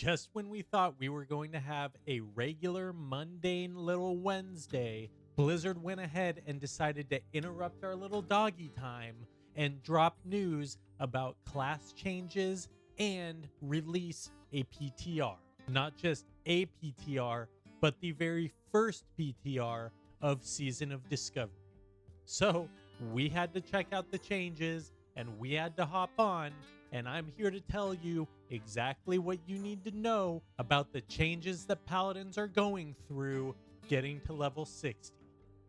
Just when we thought we were going to have a regular mundane little Wednesday, Blizzard went ahead and decided to interrupt our little doggy time and drop news about class changes and release a PTR. Not just a PTR, but the very first PTR of Season of Discovery. So we had to check out the changes and we had to hop on, and I'm here to tell you exactly what you need to know about the changes that Paladins are going through getting to level 60.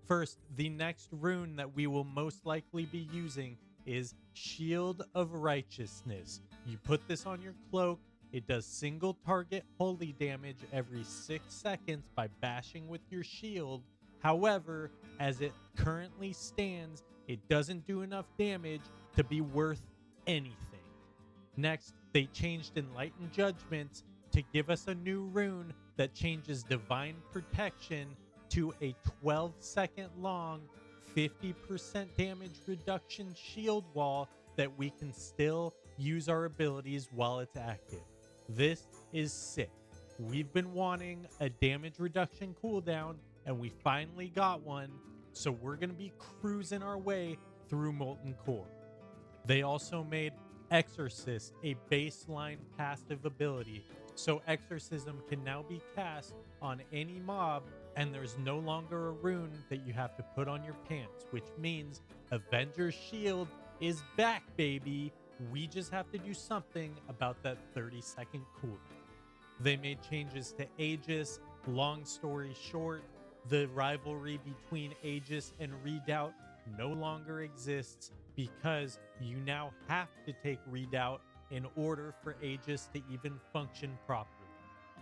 First, the next rune that we will most likely be using is Shield of Righteousness. You put this on your cloak. It does single target holy damage every 6 seconds by bashing with your shield. However, as it currently stands, it doesn't do enough damage to be worth anything. Next, they changed Enlightened Judgments to give us a new rune that changes Divine Protection to a 12-second long 50% damage reduction shield wall that we can still use our abilities while it's active. This is sick. We've been wanting a damage reduction cooldown and we finally got one, so we're going to be cruising our way through Molten Core. They also made Exorcist a baseline passive ability, so Exorcism can now be cast on any mob, and there's no longer a rune that you have to put on your pants, which means Avenger's Shield is back, baby. We just have to do something about that 30-second cooldown. They made changes to Aegis. Long story short, the rivalry between Aegis and Redoubt no longer exists because you now have to take Redoubt in order for Aegis to even function properly.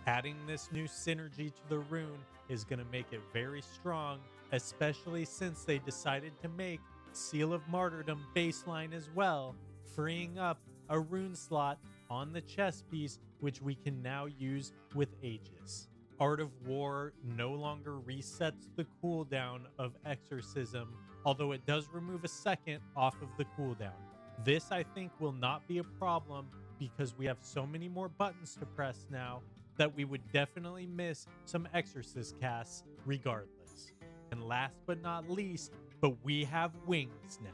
Adding this new synergy to the rune is going to make it very strong, especially since they decided to make Seal of Martyrdom baseline as well, freeing up a rune slot on the chest piece, which we can now use with Aegis. Art of War no longer resets the cooldown of Exorcism, although it does remove a second off of the cooldown. This, I think, will not be a problem because we have so many more buttons to press now that we would definitely miss some Exorcist casts regardless. And last but not least, but we have wings now.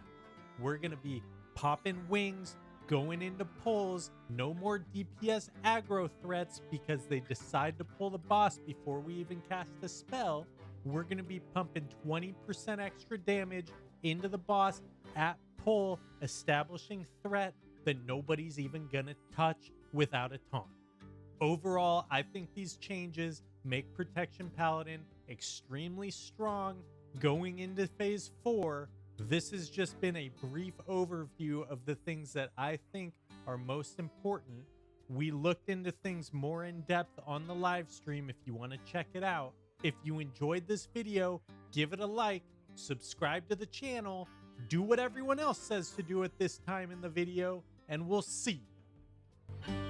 We're going to be popping wings, going into pulls, no more DPS aggro threats because they decide to pull the boss before we even cast a spell. We're going to be pumping 20% extra damage into the boss at pull, establishing threat that nobody's even going to touch without a taunt. Overall, I think these changes make Protection Paladin extremely strong going into Phase 4. This has just been a brief overview of the things that I think are most important. We looked into things more in depth on the live stream if you want to check it out. If you enjoyed this video, give it a like, subscribe to the channel, do what everyone else says to do at this time in the video, and we'll see you.